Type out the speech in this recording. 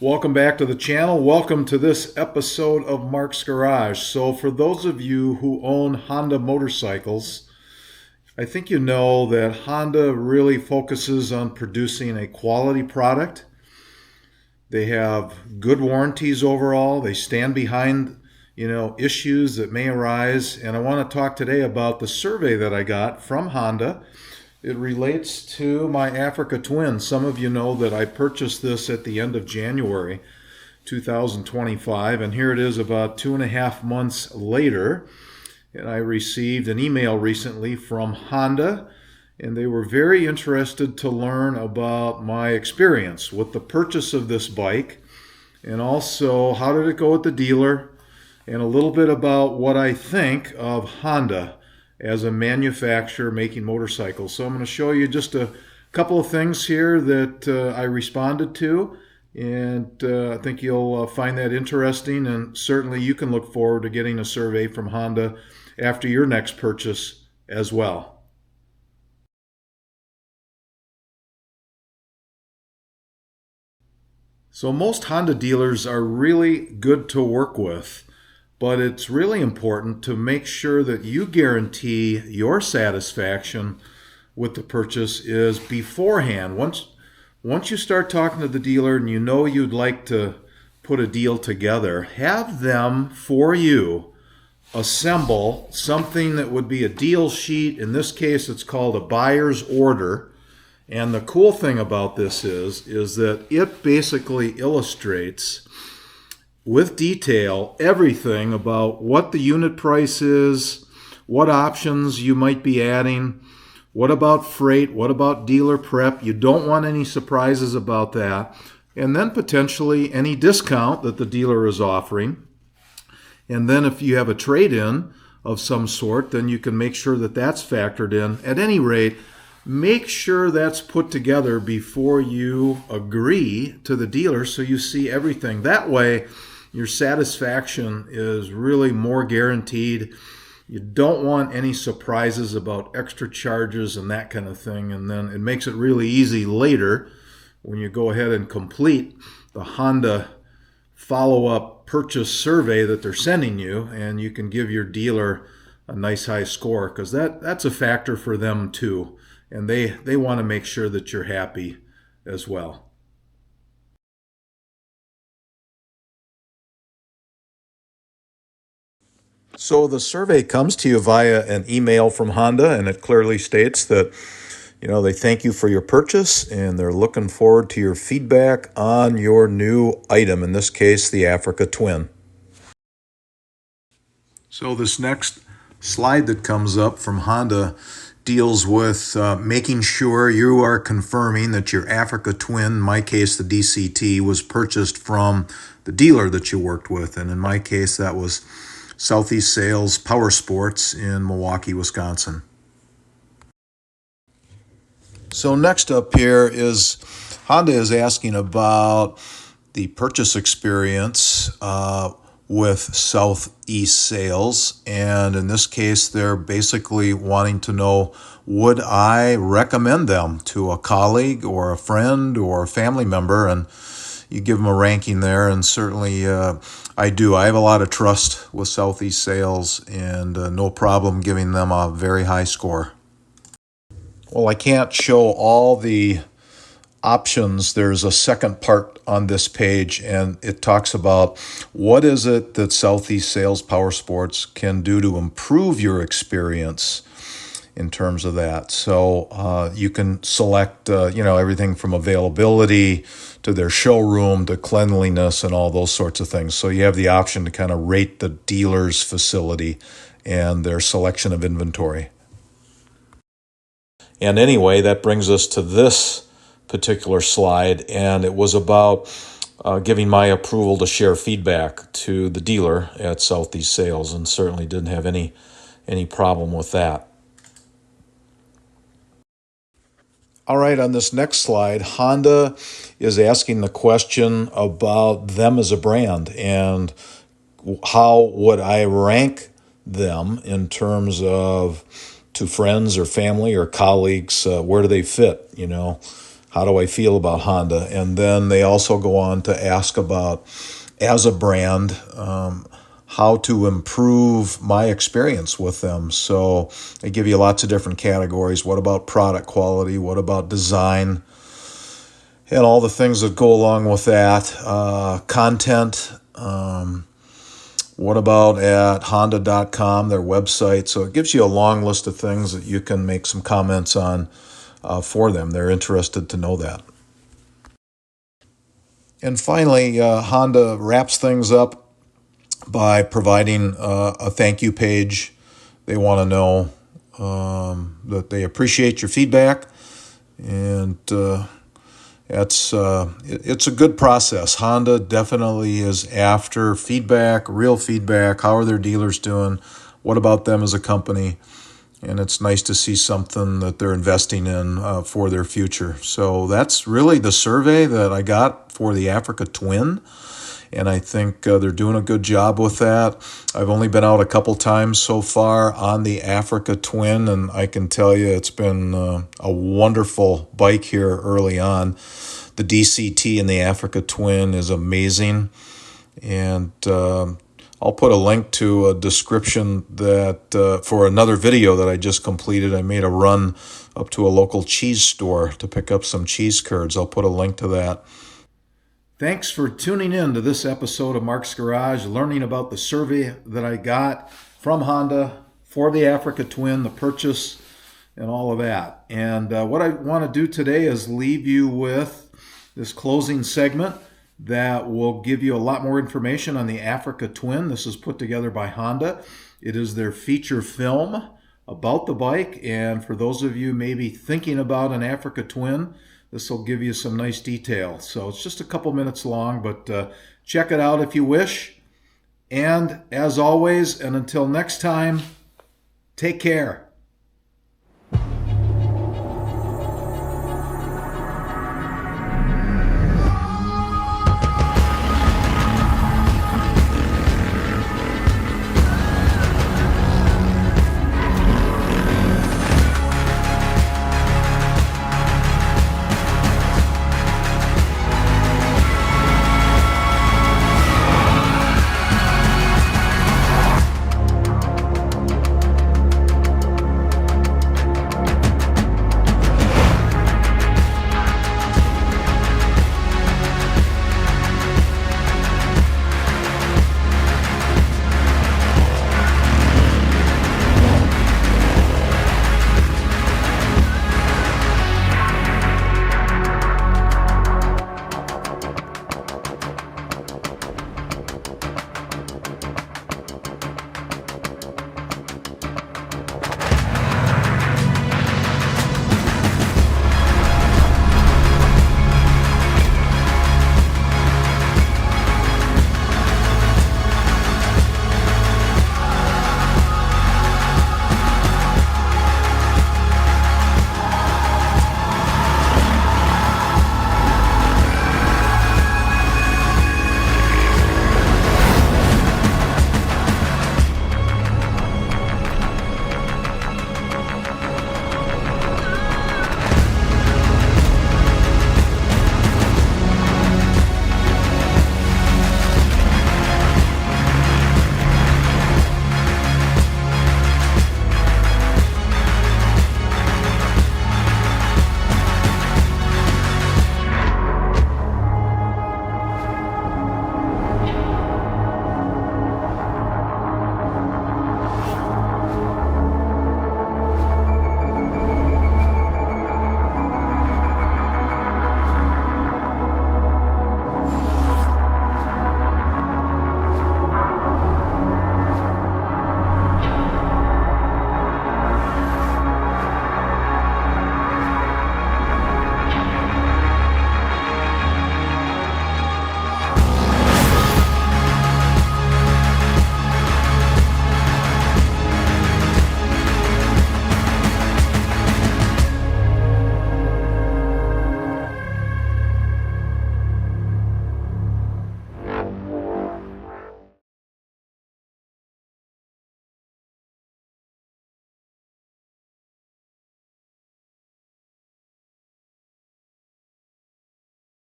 Welcome back to the channel. Welcome to this episode of Mark's Garage. So for those of you who own Honda motorcycles, I think you know that Honda really focuses on producing a quality product. They have good warranties overall. They stand behind, issues that may arise. And I want to talk today about the survey that I got from Honda. It relates to my Africa Twin. Some of you know that I purchased this at the end of January 2025, and here it is about 2.5 months later. And I received an email recently from Honda, and they were very interested to learn about my experience with the purchase of this bike, and also how did it go at the dealer, and a little bit about what I think of Honda as a manufacturer making motorcycles. So I'm going to show you just a couple of things here that I responded to, and I think you'll find that interesting, and certainly you can look forward to getting a survey from Honda after your next purchase as well. So most Honda dealers are really good to work with, but it's really important to make sure that you guarantee your satisfaction with the purchase is beforehand. Once you start talking to the dealer and you know you'd like to put a deal together, have them for you assemble something that would be a deal sheet. In this case, it's called a buyer's order. And the cool thing about this is that it basically illustrates with detail everything about what the unit price is, what options you might be adding, what about freight, what about dealer prep. You don't want any surprises about that. And then potentially any discount that the dealer is offering. And then if you have a trade-in of some sort, then you can make sure that that's factored in. At any rate, make sure that's put together before you agree to the dealer so you see everything. That way, your satisfaction is really more guaranteed. You don't want any surprises about extra charges and that kind of thing. And then it makes it really easy later when you go ahead and complete the Honda follow-up purchase survey that they're sending you, and you can give your dealer a nice high score, because that's a factor for them too. And they want to make sure that you're happy as well. So the survey comes to you via an email from Honda, and it clearly states that, they thank you for your purchase, and they're looking forward to your feedback on your new item, in this case, the Africa Twin. So this next slide that comes up from Honda deals with making sure you are confirming that your Africa Twin, in my case the DCT, was purchased from the dealer that you worked with. And in my case, that was Southeast Sales Power Sports in Milwaukee, Wisconsin. So next up here is Honda is asking about the purchase experience with Southeast Sales. And in this case, they're basically wanting to know, would I recommend them to a colleague or a friend or a family member? And you give them a ranking there, and certainly I do. I have a lot of trust with Southeast Sales, and no problem giving them a very high score. Well, I can't show all the options. There's a second part on this page, and it talks about what is it that Southeast Sales Power Sports can do to improve your experience in terms of that. So you can select, everything from availability to their showroom to cleanliness and all those sorts of things. So you have the option to kind of rate the dealer's facility and their selection of inventory. And anyway, that brings us to this particular slide, and it was about giving my approval to share feedback to the dealer at Southeast Sales, and certainly didn't have any problem with that. All right, on this next slide, Honda is asking the question about them as a brand and how would I rank them in terms of to friends or family or colleagues, where do they fit, how do I feel about Honda? And then they also go on to ask about, as a brand, how to improve my experience with them. So they give you lots of different categories. What about product quality? What about design? And all the things that go along with that. Content. What about at honda.com, their website? So it gives you a long list of things that you can make some comments on for them. They're interested to know that. And finally, Honda wraps things up by providing a thank you page. They want to know that they appreciate your feedback, and it's a good process. Honda definitely is after feedback, real feedback. How are their dealers doing? What about them as a company? And it's nice to see something that they're investing in for their future. So that's really the survey that I got for the Africa Twin. And I think they're doing a good job with that. I've only been out a couple times so far on the Africa Twin, and I can tell you it's been a wonderful bike here early on. The DCT in the Africa Twin is amazing, and I'll put a link to a description that for another video that I just completed. I made a run up to a local cheese store to pick up some cheese curds. I'll put a link to that. Thanks for tuning in to this episode of Mark's Garage, learning about the survey that I got from Honda for the Africa Twin, the purchase, and all of that. And what I want to do today is leave you with this closing segment that will give you a lot more information on the Africa Twin. This is put together by Honda. It is their feature film about the bike. And for those of you maybe thinking about an Africa Twin, this will give you some nice detail. So it's just a couple minutes long, but check it out if you wish. And as always, and until next time, take care.